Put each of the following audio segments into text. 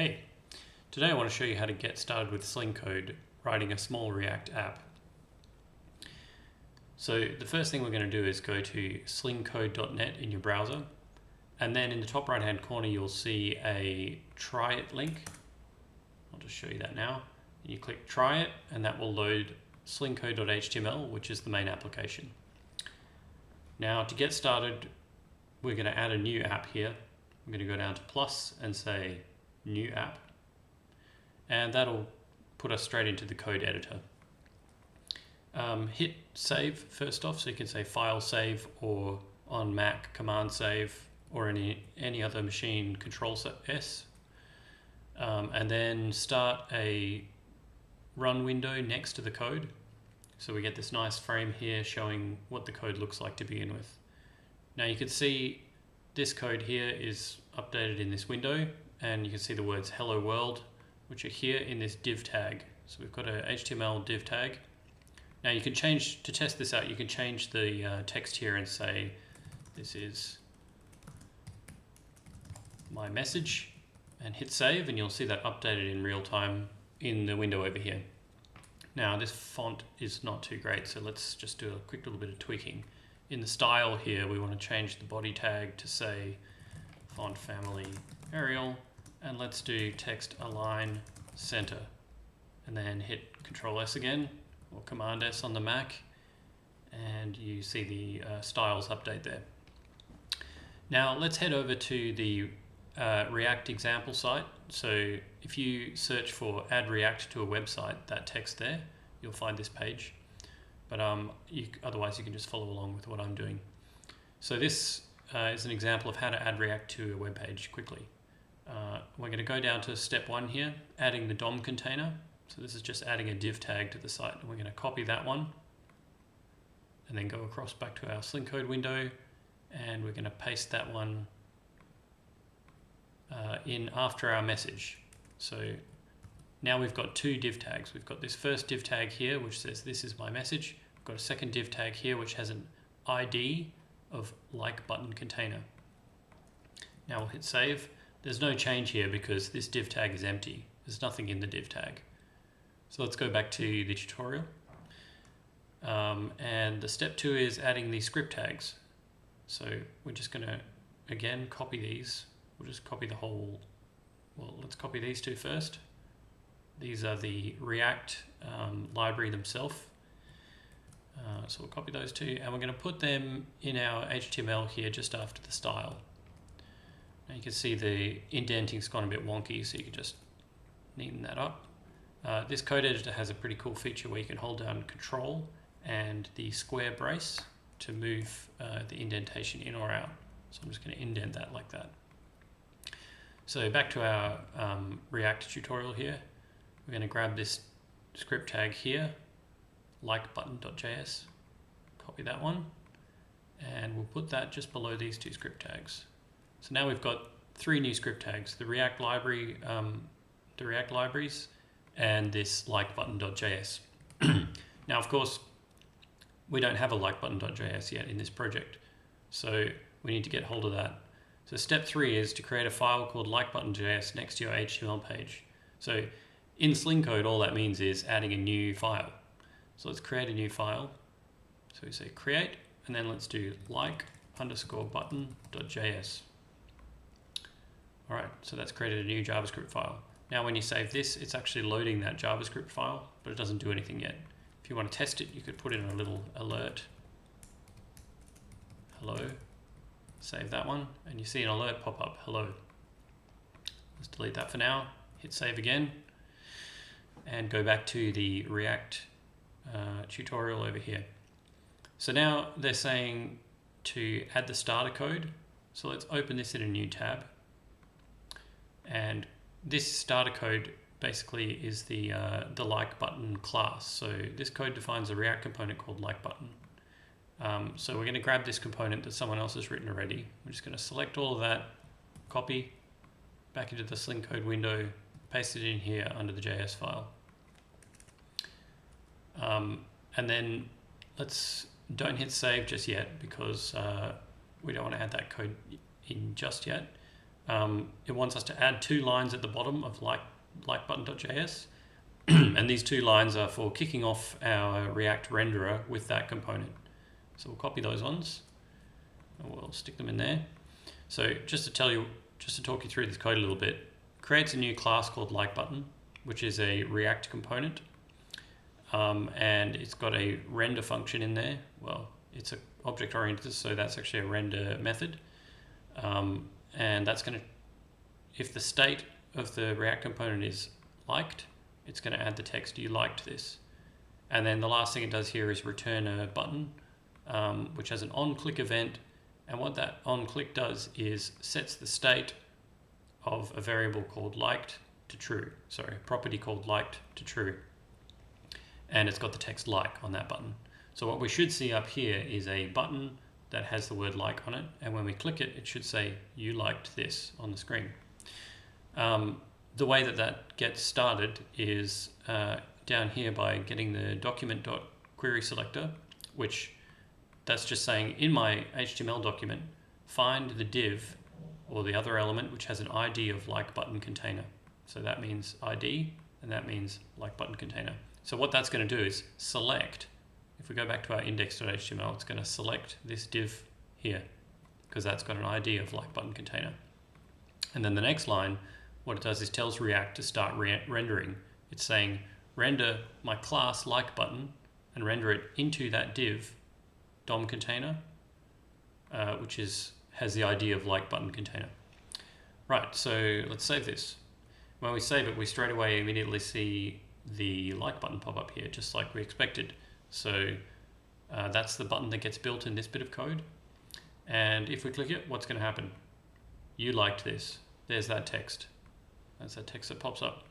Hey, today I want to show you how to get started with Slingcode writing a small React app. So the first thing we're going to do is go to slingcode.net in your browser, and then in the top right hand corner you'll see a try it link. I'll just show you that now. You click try it and that will load slingcode.html, which is the main application. Now to get started we're going to add a new app here. I'm going to go down to plus and say new app, and that'll put us straight into the code editor. Hit save first off, so you can say file save, or on Mac command save, or any other machine control S, and then start a run window next to the code, so we get this nice frame here showing what the code looks like to begin with. Now you can see this code here is updated in this window, and you can see the words hello world, which are here in this div tag. So we've got a HTML div tag. Now you can change, to test this out, you can change the text here and say this is my message, and hit save, and you'll see that updated in real time in the window over here. Now this font is not too great, so let's just do a quick little bit of tweaking. In the style here, we want to change the body tag to say font family Arial, and let's do text align center, and then hit Control S again, or Command S on the Mac, and you see the styles update there. Now let's head over to the React example site. So if you search for add React to a website, that text there, you'll find this page. But otherwise you can just follow along with what I'm doing. So this is an example of how to add React to a web page quickly. We're going to go down to step 1 here, adding the DOM container. So this is just adding a div tag to the site, and we're going to copy that one and then go across back to our Slingcode window, and we're going to paste that one in after our message. So now we've got two div tags. We've got this first div tag here which says this is my message. We've got a second div tag here which has an ID of like button container. Now we'll hit save. There's no change here because this div tag is empty. There's nothing in the div tag. So let's go back to the tutorial. And the step 2 is adding the script tags. So we're just going to, again, copy these. We'll just copy the whole, well, let's copy these two first. These are the React library themselves. So we'll copy those two, and we're going to put them in our HTML here just after the style. Now you can see the indenting's gone a bit wonky, so you can just neaten that up. This code editor has a pretty cool feature where you can hold down Control and the square brace to move the indentation in or out. So I'm just going to indent that like that. So back to our React tutorial here. We're going to grab this script tag here, like button.js, copy that one, and we'll put that just below these two script tags. So now we've got 3 new script tags: the React library, the React libraries, and this like button.js. Now, of course, we don't have a like button.js yet in this project, so we need to get hold of that. So step 3 is to create a file called like button.js next to your HTML page. So in Slingcode, all that means is adding a new file. So let's create a new file. So we say create, and then let's do like_button.js. All right, so that's created a new JavaScript file. Now when you save this, it's actually loading that JavaScript file, but it doesn't do anything yet. If you want to test it, you could put in a little alert. Hello. Save that one, and you see an alert pop up, hello. Let's delete that for now, hit save again, and go back to the React tutorial over here. So now they're saying to add the starter code. So let's open this in a new tab. And this starter code basically is the like button class. So this code defines a React component called like button. So we're going to grab this component that someone else has written already. We're just going to select all of that, copy, back into the Slingcode window, paste it in here under the JS file. And then don't hit save just yet because we don't want to add that code in just yet. it wants us to add 2 lines at the bottom of like button.js. And these 2 lines are for kicking off our React renderer with that component. So we'll copy those ones and we'll stick them in there. So just to talk you through this code a little bit, creates a new class called LikeButton, which is a React component. And it's got a render function in there. Well, it's an object oriented, so that's actually a render method. And that's going to, if the state of the React component is liked, it's going to add the text, you liked this. And then the last thing it does here is return a button, which has an on-click event. And what that on-click does is sets the state of a variable called liked to true. Sorry, a property called liked to true. And it's got the text like on that button. So what we should see up here is a button that has the word like on it. And when we click it, it should say, you liked this on the screen. The way that gets started is down here by getting the document.query selector, which that's just saying in my HTML document, find the div or the other element which has an ID of like button container. So that means ID and that means like button container. So what that's going to do is select, if we go back to our index.html, it's going to select this div here because that's got an ID of like button container. And then the next line, what it does is tells React to start rendering. It's saying render my class like button and render it into that div DOM container, which has the ID of like button container. Right, so let's save this. When we save it, we straight away immediately see the like button pop up here, just like we expected. So that's the button that gets built in this bit of code. And if we click it, what's going to happen? You liked this. There's that text. That's that text that pops up.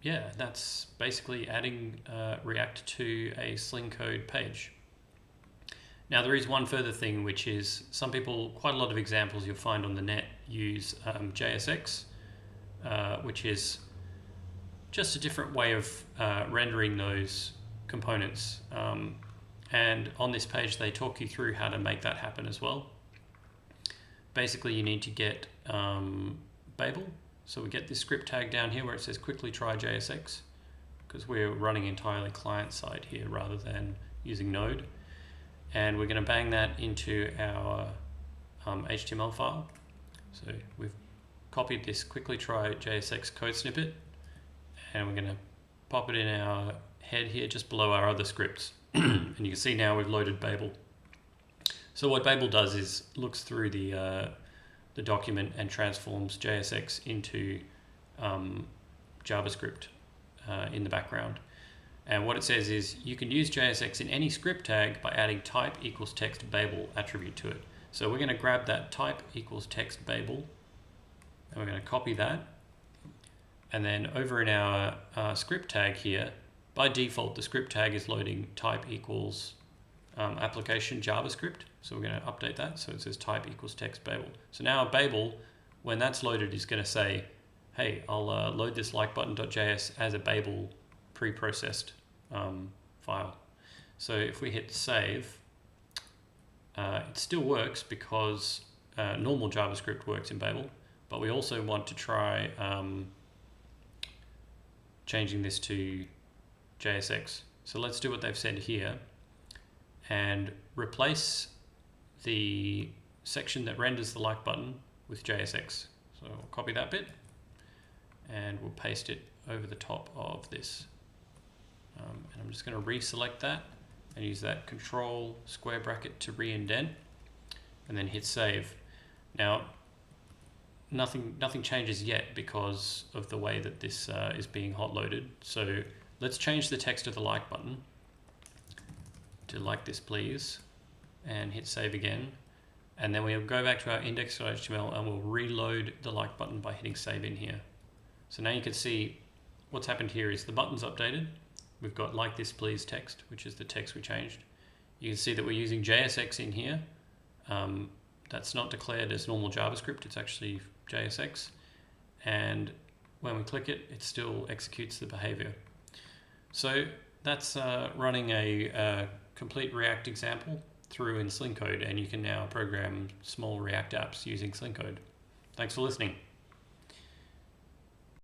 Yeah, that's basically adding React to a Slingcode page. Now there is one further thing, which is some people, quite a lot of examples you'll find on the net use JSX, which is just a different way of rendering those components. And on this page, they talk you through how to make that happen as well. Basically, you need to get Babel. So we get this script tag down here where it says quickly try JSX, because we're running entirely client-side here rather than using Node. And we're going to bang that into our HTML file. So we've copied this quickly try JSX code snippet, and we're going to pop it in our head here just below our other scripts. And you can see now we've loaded Babel. So what Babel does is looks through the document and transforms JSX into JavaScript in the background. And what it says is you can use JSX in any script tag by adding type equals text Babel attribute to it. So we're going to grab that type equals text Babel, and we're going to copy that. And then over in our script tag here, by default, the script tag is loading type equals application JavaScript. So we're going to update that. So it says type equals text Babel. So now Babel, when that's loaded, is going to say, hey, I'll load this likebutton.js as a Babel pre-processed file. So if we hit save, it still works because normal JavaScript works in Babel, but we also want to try changing this to JSX. So let's do what they've said here and replace the section that renders the like button with JSX. So we'll copy that bit and we'll paste it over the top of this. And I'm just going to reselect that and use that control square bracket to re-indent and then hit save. Now nothing changes yet because of the way that this is being hot loaded. So let's change the text of the like button to like this please and hit save again. And then we'll go back to our index.html and we'll reload the like button by hitting save in here. So now you can see what's happened here is the button's updated. We've got like this please text, which is the text we changed. You can see that we're using JSX in here. That's not declared as normal JavaScript, it's actually JSX. And when we click it, it still executes the behavior. So that's running a complete React example through in Slingcode, and you can now program small React apps using Slingcode. Thanks for listening.